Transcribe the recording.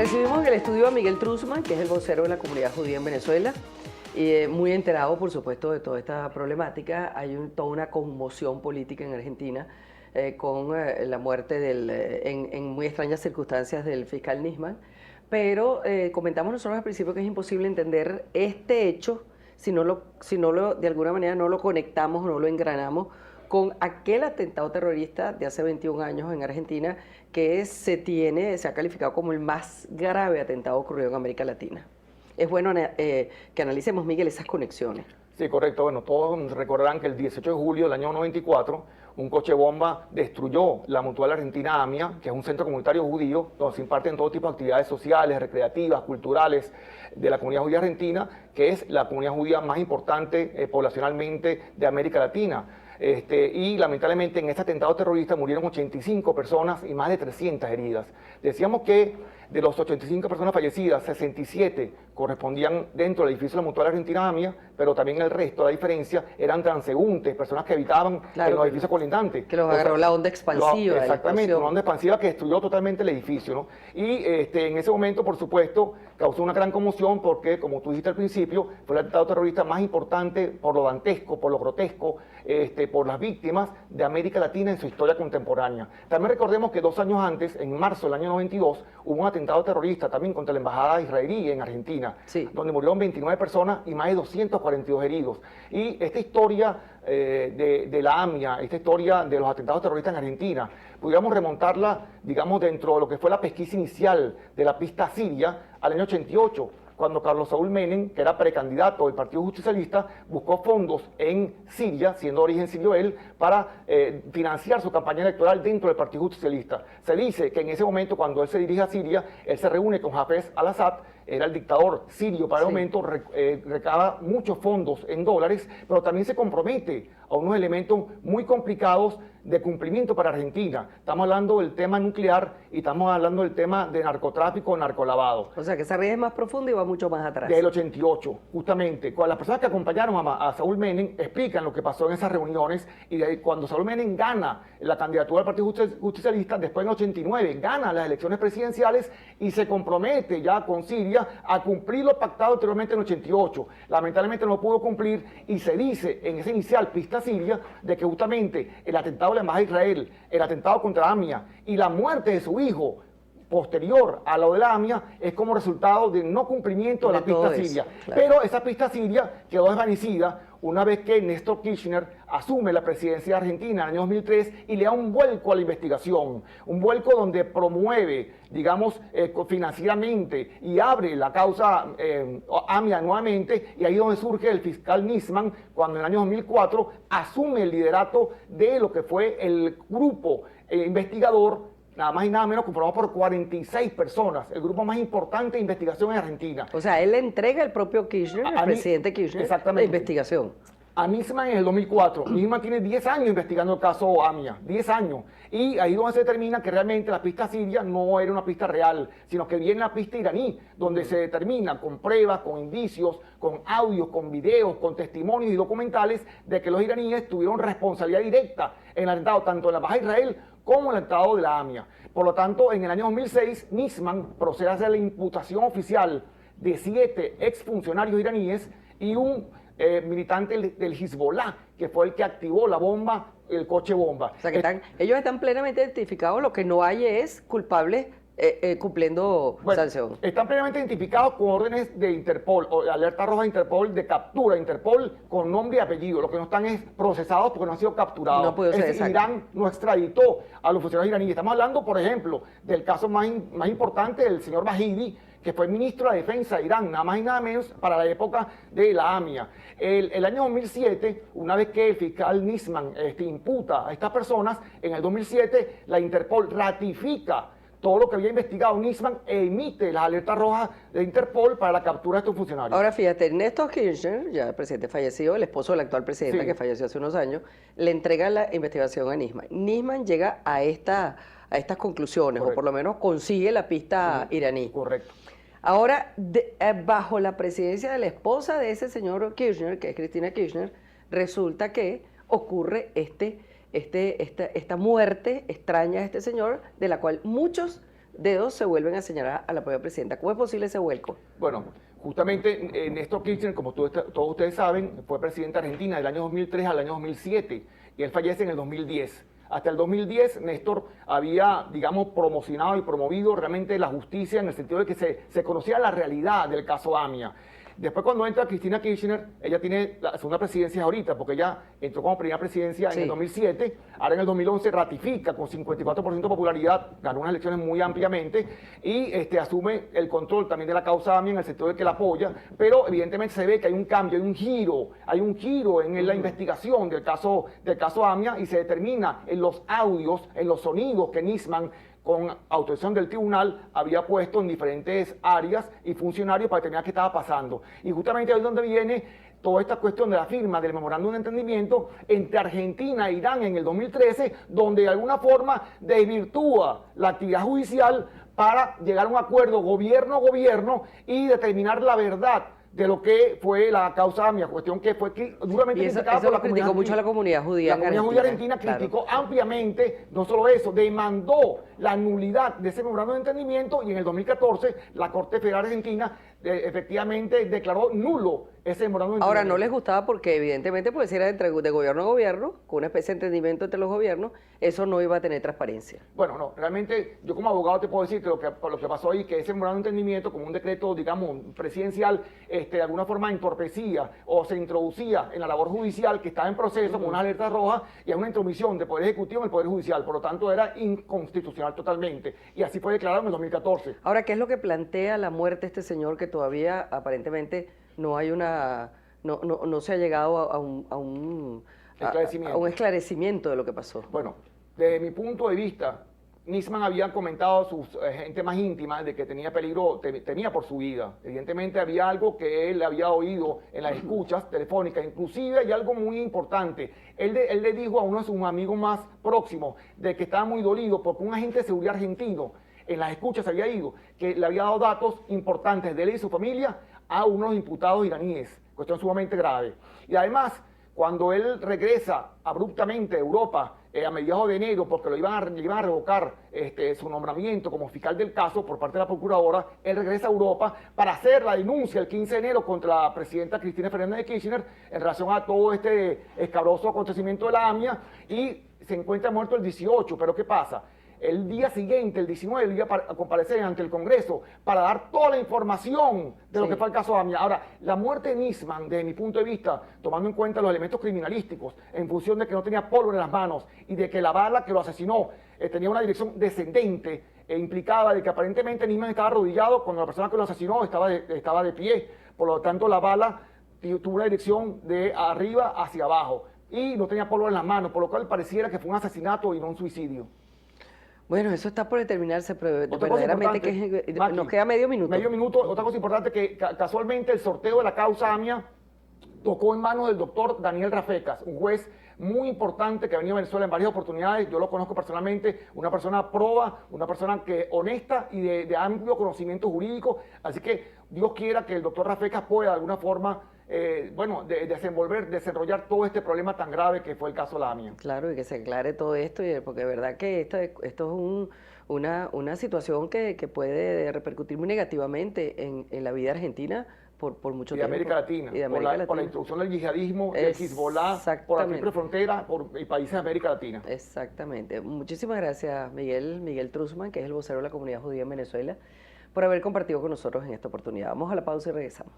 Recibimos en el estudio a Miguel Truzman, que es el vocero de la comunidad judía en Venezuela, y muy enterado, por supuesto, de toda esta problemática. Hay toda una conmoción política en Argentina con la muerte en muy extrañas circunstancias del fiscal Nisman, pero comentamos nosotros al principio que es imposible entender este hecho si no lo de alguna manera no lo conectamos o no lo engranamos con aquel atentado terrorista de hace 21 años en Argentina que se ha calificado como el más grave atentado ocurrido en América Latina. Es bueno que analicemos, Miguel, esas conexiones. Sí, correcto. Bueno, todos recordarán que el 18 de julio del año 94, un coche bomba destruyó la Mutual Argentina AMIA, que es un centro comunitario judío, donde se imparten todo tipo de actividades sociales, recreativas, culturales de la comunidad judía argentina, que es la comunidad judía más importante poblacionalmente de América Latina. Y lamentablemente en este atentado terrorista murieron 85 personas y más de 300 heridas. Decíamos que de los 85 personas fallecidas, 67 correspondían dentro del edificio de la Mutual Argentina AMIA, pero también el resto, la diferencia, eran transeúntes, personas que habitaban en los edificios colindantes. Que los agarró la onda expansiva. Exactamente, una onda expansiva que destruyó totalmente el edificio, ¿no? Y en ese momento, por supuesto, causó una gran conmoción porque, como tú dijiste al principio, fue el atentado terrorista más importante por lo dantesco, por lo grotesco, por las víctimas de América Latina en su historia contemporánea. También recordemos que 2 años antes, en marzo del año 92, hubo un atentado terrorista también contra la embajada israelí en Argentina, sí, donde murieron 29 personas y más de 242 heridos. Y esta historia de la AMIA, esta historia de los atentados terroristas en Argentina, pudiéramos remontarla, digamos, dentro de lo que fue la pesquisa inicial de la pista siria al año 88, cuando Carlos Saúl Menem, que era precandidato del Partido Justicialista, buscó fondos en Siria, siendo de origen sirio él, para financiar su campaña electoral dentro del Partido Justicialista. Se dice que en ese momento, cuando él se dirige a Siria, él se reúne con Hafez al-Assad, era el dictador sirio para el momento, recaba muchos fondos en dólares, pero también se compromete a unos elementos muy complicados de cumplimiento para Argentina. Estamos hablando del tema nuclear y estamos hablando del tema de narcotráfico, narcolavado. O sea, que esa raíz es más profunda y va mucho más atrás. Del 88, justamente. Cuando las personas que acompañaron a Saúl Menem explican lo que pasó en esas reuniones, y de ahí, cuando Saúl Menem gana la candidatura del Partido Justicialista, después en el 89 gana las elecciones presidenciales y se compromete ya con Siria a cumplir lo pactado anteriormente en el 88. Lamentablemente no lo pudo cumplir y se dice en esa inicial pista siria de que justamente el atentado de la embajada de Israel, el atentado contra AMIA y la muerte de su hijo posterior a lo de la AMIA es como resultado del no cumplimiento de la pista siria. Claro. Pero esa pista siria quedó desvanecida una vez que Néstor Kirchner asume la presidencia de Argentina en el año 2003 y le da un vuelco a la investigación, un vuelco donde promueve, digamos, financieramente y abre la causa AMIA nuevamente, y ahí es donde surge el fiscal Nisman, cuando en el año 2004 asume el liderato de lo que fue el grupo investigador, nada más y nada menos, conformado por 46 personas, el grupo más importante de investigación en Argentina. O sea, él le entrega al propio Kirchner, al presidente Kirchner, la investigación. A Nisman en el 2004. Nisman tiene 10 años investigando el caso AMIA, 10 años. Y ahí donde se determina que realmente la pista siria no era una pista real, sino que viene la pista iraní, donde se determina con pruebas, con indicios, con audios, con videos, con testimonios y documentales de que los iraníes tuvieron responsabilidad directa en el atentado, tanto en la embajada de Israel como el atentado de la AMIA. Por lo tanto, en el año 2006, Nisman procede a hacer la imputación oficial de 7 exfuncionarios iraníes y un militante del Hezbollah, que fue el que activó la bomba, el coche bomba. O sea, que ellos están plenamente identificados, lo que no hay es culpables cumpliendo sanción. Están plenamente identificados con órdenes de Interpol, o alerta roja de Interpol, de captura de Interpol con nombre y apellido. Lo que no están es procesados porque no han sido capturados. No puede ser, exacto. Irán no extraditó a los funcionarios iraníes. Estamos hablando, por ejemplo, del caso más importante del señor Mahidi, que fue ministro de Defensa de Irán, nada más y nada menos para la época de la AMIA. El año 2007, una vez que el fiscal Nisman imputa a estas personas, en el 2007 la Interpol ratifica todo lo que había investigado Nisman e emite las alertas rojas de Interpol para la captura de estos funcionarios. Ahora fíjate, Néstor Kirchner, ya el presidente fallecido, el esposo del actual presidente, sí, que falleció hace unos años, le entrega la investigación a Nisman. Nisman llega a estas conclusiones, correcto, o por lo menos consigue la pista iraní. Correcto. Ahora, bajo la presidencia de la esposa de ese señor Kirchner, que es Cristina Kirchner, resulta que ocurre esta muerte extraña de este señor, de la cual muchos dedos se vuelven a señalar a la propia presidenta. ¿Cómo es posible ese vuelco? Bueno, justamente Néstor Kirchner, como todos ustedes saben, fue presidente de Argentina del año 2003 al año 2007 y él fallece en el 2010. Hasta el 2010, Néstor había, digamos, promocionado y promovido realmente la justicia en el sentido de que se conocía la realidad del caso AMIA. Después cuando entra Cristina Kirchner, ella tiene la segunda presidencia ahorita, porque ella entró como primera presidencia en el 2007, ahora en el 2011 ratifica con 54% de popularidad, ganó unas elecciones muy ampliamente y asume el control también de la causa AMIA en el sentido de que la apoya, pero evidentemente se ve que hay un cambio, hay un giro en la investigación del caso AMIA y se determina en los audios, en los sonidos que Nisman con autorización del tribunal, había puesto en diferentes áreas y funcionarios para determinar qué estaba pasando. Y justamente ahí es donde viene toda esta cuestión de la firma del memorándum de entendimiento entre Argentina e Irán en el 2013, donde de alguna forma desvirtúa la actividad judicial para llegar a un acuerdo gobierno-gobierno y determinar la verdad de lo que fue la causa AMIA, cuestión que fue duramente criticada por la comunidad. Mucho a la comunidad judía. La comunidad judía argentina criticó ampliamente, no solo eso, demandó la nulidad de ese memorándum de entendimiento y en el 2014 la Corte Federal Argentina efectivamente declaró nulo ese memorándum de entendimiento. Ahora, no les gustaba porque evidentemente pues si era de gobierno a gobierno, con una especie de entendimiento entre los gobiernos, eso no iba a tener transparencia. Bueno, no, realmente yo como abogado te puedo decir que lo que pasó ahí, que ese memorándum de entendimiento como un decreto, digamos, presidencial, de alguna forma entorpecía o se introducía en la labor judicial que estaba en proceso con una alerta roja y a una intromisión del Poder Ejecutivo en el Poder Judicial, por lo tanto era inconstitucional totalmente y así fue declarado en el 2014. Ahora, ¿qué es lo que plantea la muerte de este señor que todavía aparentemente no hay no se ha llegado a un esclarecimiento de lo que pasó? Bueno, desde mi punto de vista, Nisman había comentado a sus gente más íntima de que tenía peligro, temía por su vida. Evidentemente había algo que él había oído en las escuchas telefónicas, inclusive hay algo muy importante. Él le dijo a uno de sus amigos más próximos de que estaba muy dolido porque un agente de seguridad argentino en las escuchas había ido, que le había dado datos importantes de él y su familia a unos imputados iraníes, cuestión sumamente grave. Y además, cuando él regresa abruptamente a Europa a mediados de enero, porque le iban a revocar su nombramiento como fiscal del caso por parte de la procuradora, él regresa a Europa para hacer la denuncia el 15 de enero contra la presidenta Cristina Fernández de Kirchner en relación a todo este escabroso acontecimiento de la AMIA y se encuentra muerto el 18, pero ¿qué pasa? El día siguiente, el 19, él iba a comparecer ante el Congreso para dar toda la información de lo que fue el caso AMIA. Ahora, la muerte de Nisman, desde mi punto de vista, tomando en cuenta los elementos criminalísticos, en función de que no tenía pólvora en las manos y de que la bala que lo asesinó tenía una dirección descendente e implicaba de que aparentemente Nisman estaba arrodillado cuando la persona que lo asesinó estaba de pie. Por lo tanto, la bala tuvo una dirección de arriba hacia abajo y no tenía pólvora en las manos, por lo cual pareciera que fue un asesinato y no un suicidio. Bueno, eso está por determinarse, pero verdaderamente que nos queda medio minuto. Medio minuto. Otra cosa importante que casualmente el sorteo de la causa AMIA tocó en manos del doctor Daniel Rafecas, un juez muy importante que ha venido a Venezuela en varias oportunidades. Yo lo conozco personalmente, una persona proba, una persona honesta y de amplio conocimiento jurídico. Así que Dios quiera que el doctor Rafecas pueda de alguna forma desarrollar todo este problema tan grave que fue el caso de la AMIA. Claro, y que se aclare todo esto, porque de verdad que esto es una situación que puede repercutir muy negativamente en la vida argentina por mucho tiempo. América Latina, por la introducción del yihadismo, del Hezbollah, por la triple frontera, por países de América Latina. Exactamente. Muchísimas gracias, Miguel Truzman, que es el vocero de la comunidad judía en Venezuela, por haber compartido con nosotros en esta oportunidad. Vamos a la pausa y regresamos.